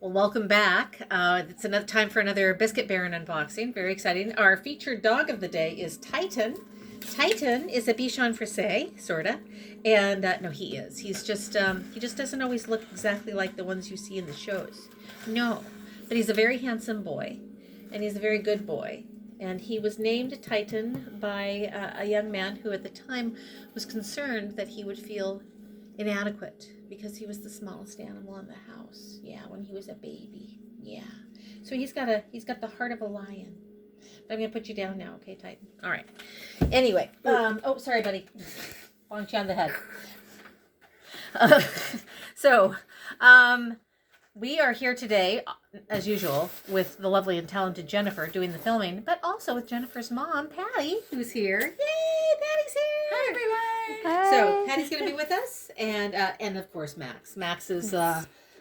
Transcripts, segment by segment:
Well, welcome back. It's another time for another Biscuit Baron unboxing. Very exciting. Our featured dog of the day is Titan. Titan is a Bichon Frise, sorta, and no, he is. He just doesn't always look exactly like the ones you see in the shows. No, but he's a very handsome boy, and he's a very good boy. And he was named Titan by a young man who, at the time, was concerned that he would feel inadequate because he was the smallest animal in the house. Yeah, when he was a baby. Yeah. So he's got the heart of a lion. But I'm gonna put you down now, okay, Titan? All right. Anyway, oh, sorry, buddy. Bonked you on the head. Uh, so, we are here today, as usual, with the lovely and talented Jennifer doing the filming, but also with Jennifer's mom, Patty, who's here. Yay, Patty's here! Hi, everyone! Hi. So, Patty's going to be with us, and of course, Max. Max is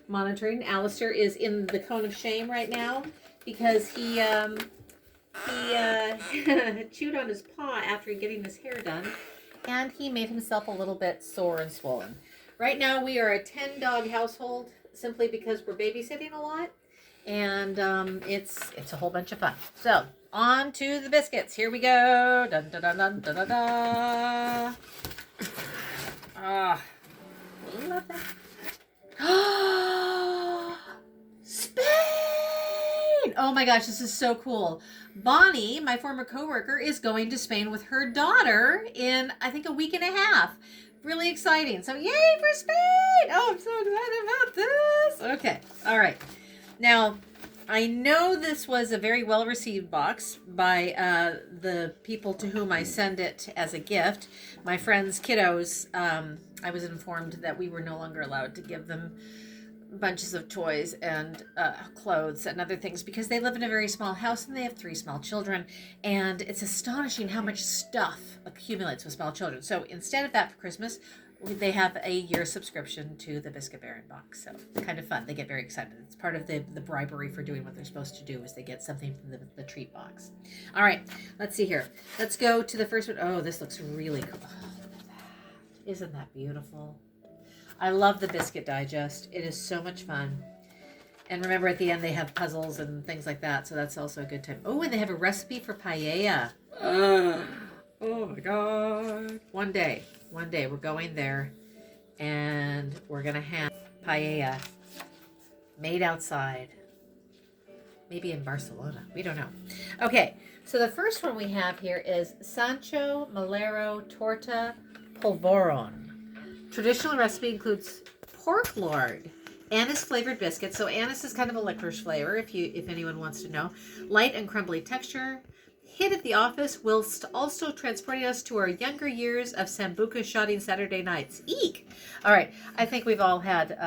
monitoring. Alistair is in the cone of shame right now because he chewed on his paw after getting his hair done, and he made himself a little bit sore and swollen. Right now, we are a 10-dog household, simply because we're babysitting a lot, and it's a whole bunch of fun. So, on to the biscuits. Here we go. Dun, dun, dun, dun, dun, dun, dun. Love that. Spain! Oh my gosh, this is so cool. Bonnie, my former coworker, is going to Spain with her daughter in, I think, a week and a half. Really exciting. So yay for Spain! Oh, I'm so excited about this. Okay. All right. Now, I know this was a very well-received box by the people to whom I send it as a gift. My friends' kiddos, I was informed that we were no longer allowed to give them bunches of toys and clothes and other things because they live in a very small house and they have 3 small children, and it's astonishing how much stuff accumulates with small children. So instead of that, for Christmas, they have a year subscription to the Biscuit Baron box. So kind of fun. They get very excited. It's part of the bribery for doing what they're supposed to do, is they get something from the treat box. All right, let's see here. Let's go to the first one. Oh, this looks really cool. Oh, look at that. Isn't that beautiful? I love the Biscuit Digest. It is so much fun. And remember, at the end, they have puzzles and things like that, so that's also a good time. Oh, and they have a recipe for paella. Oh my God. One day, we're going there, and we're going to have paella made outside. Maybe in Barcelona. We don't know. Okay, so the first one we have here is Sancho Malero Torta Polvoron. Traditional recipe includes pork lard, anise-flavored biscuits. So anise is kind of a licorice flavor, if anyone wants to know. Light and crumbly texture. Hit at the office, whilst also transporting us to our younger years of Sambuca shotting Saturday nights. Eek! All right, I think we've all had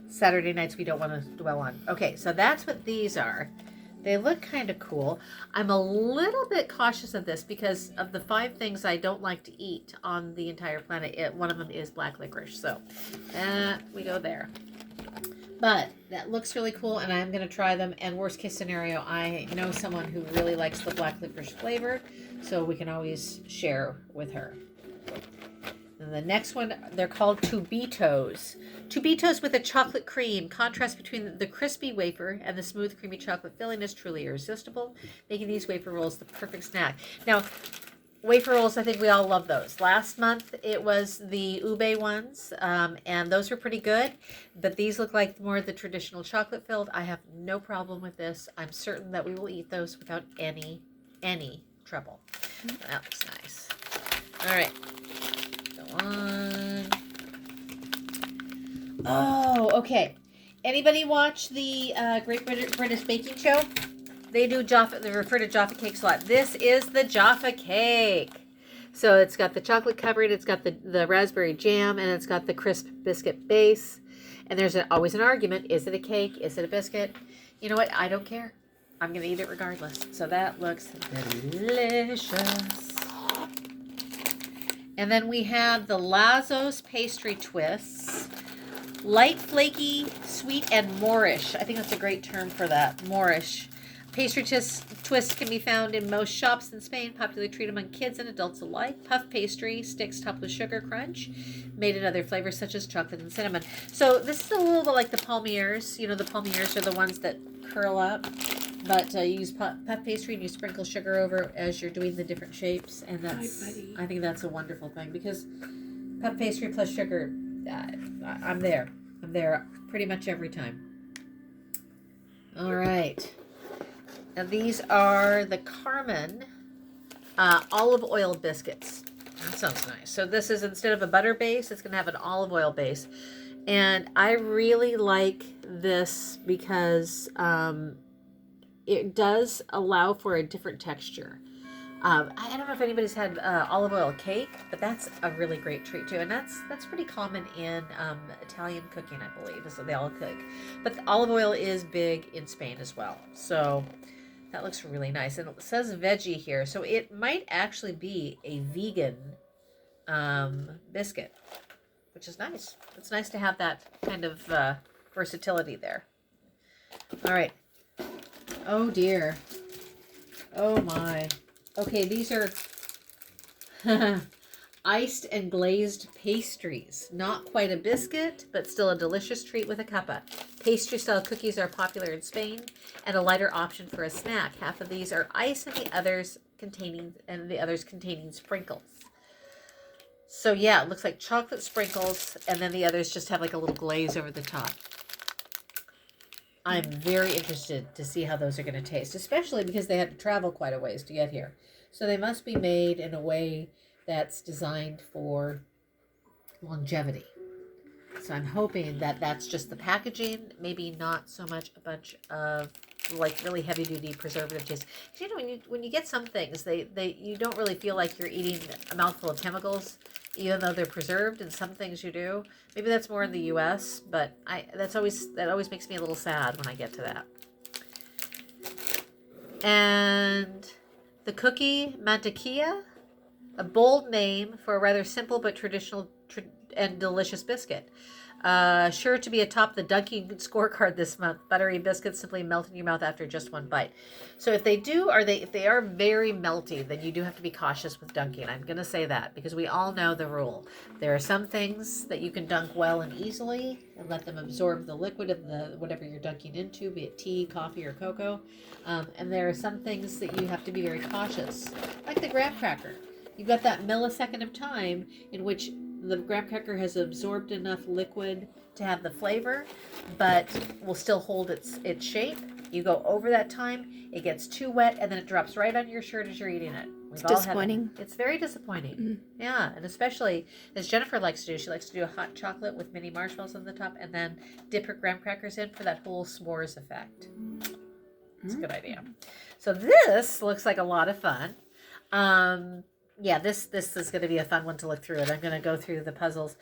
Saturday nights we don't want to dwell on. Okay, so that's what these are. They look kind of cool. I'm a little bit cautious of this because of the 5 things I don't like to eat on the entire planet. One of them is black licorice. So we go there. But that looks really cool, and I'm going to try them. And worst case scenario, I know someone who really likes the black licorice flavor, so we can always share with her. And the next one, they're called Tubitos. Tubitos with a chocolate cream. Contrast between the crispy wafer and the smooth, creamy chocolate filling is truly irresistible, making these wafer rolls the perfect snack. Now, wafer rolls, I think we all love those. Last month, it was the ube ones, and those were pretty good, but these look like more the traditional chocolate filled. I have no problem with this. I'm certain that we will eat those without any trouble. That looks nice. All right. On. Oh, okay. Anybody watch the Great British Baking Show? They do Jaffa. They refer to Jaffa cakes a lot. This is the Jaffa cake. So it's got the chocolate covering, it's got the raspberry jam, and it's got the crisp biscuit base. And there's always an argument: is it a cake? Is it a biscuit? You know what? I don't care. I'm gonna eat it regardless. So that looks delicious. And then we have the Lazos pastry twists. Light, flaky, sweet, and Moorish. I think that's a great term for that. Moorish. Pastry twist can be found in most shops in Spain, popular treat among kids and adults alike. Puff pastry, sticks topped with sugar crunch, made in other flavors such as chocolate and cinnamon. So this is a little bit like the palmiers. You know, the palmiers are the ones that curl up, but you use puff pastry and you sprinkle sugar over as you're doing the different shapes, and that's, I think that's a wonderful thing, because puff pastry plus sugar, I'm there pretty much every time. All right. Now these are the Carmen olive oil biscuits. That sounds nice. So this is, instead of a butter base, it's going to have an olive oil base. And I really like this because it does allow for a different texture. I don't know if anybody's had olive oil cake, but that's a really great treat too. And that's pretty common in Italian cooking, I believe, so they all cook. But the olive oil is big in Spain as well. So that looks really nice. And it says veggie here, so it might actually be a vegan biscuit, which is nice. It's nice to have that kind of versatility there. All right. Oh dear. Oh my. Okay, these are iced and glazed pastries. Not quite a biscuit, but still a delicious treat with a cuppa. Pastry-style cookies are popular in Spain and a lighter option for a snack. Half of these are ice and the others containing sprinkles. So yeah, it looks like chocolate sprinkles, and then the others just have like a little glaze over the top. I'm very interested to see how those are going to taste, especially because they had to travel quite a ways to get here. So they must be made in a way that's designed for longevity. So I'm hoping that that's just the packaging, maybe not so much a bunch of like really heavy duty preservative taste. You know, when you get some things, you don't really feel like you're eating a mouthful of chemicals, even though they're preserved, and some things you do. Maybe that's more in the US, but that always makes me a little sad when I get to that. And the cookie mantequilla, a bold name for a rather simple but traditional and delicious biscuit. Sure to be atop the dunking scorecard this month. Buttery biscuits simply melt in your mouth after just one bite. So if they are very melty, then you do have to be cautious with dunking. I'm going to say that because we all know the rule. There are some things that you can dunk well and easily and let them absorb the liquid of the whatever you're dunking into, be it tea, coffee, or cocoa. And there are some things that you have to be very cautious, like the graham cracker. You've got that millisecond of time in which the graham cracker has absorbed enough liquid to have the flavor, but will still hold its shape. You go over that time, it gets too wet, and then it drops right on your shirt as you're eating it. It's disappointing. It's very disappointing. Mm-hmm. Yeah, and especially as Jennifer likes to do. She likes to do a hot chocolate with mini marshmallows on the top, and then dip her graham crackers in for that whole s'mores effect. It's a good idea. So this looks like a lot of fun. Yeah, this is going to be a fun one to look through, and I'm going to go through the puzzles.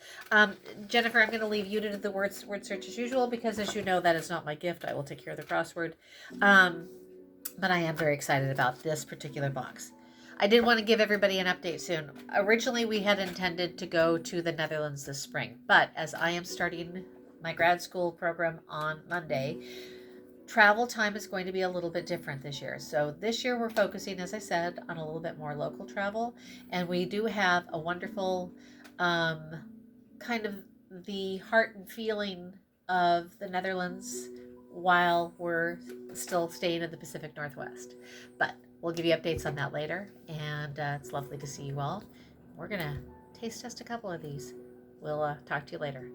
Jennifer, I'm going to leave you to do the word search as usual, because as you know, that is not my gift. I will take care of the crossword. But I am very excited about this particular box. I did want to give everybody an update soon. Originally, we had intended to go to the Netherlands this spring, but as I am starting my grad school program on Monday, travel time is going to be a little bit different this year. So this year we're focusing, as I said, on a little bit more local travel. And we do have a wonderful kind of the heart and feeling of the Netherlands while we're still staying in the Pacific Northwest. But we'll give you updates on that later. And it's lovely to see you all. We're going to taste test a couple of these. We'll talk to you later.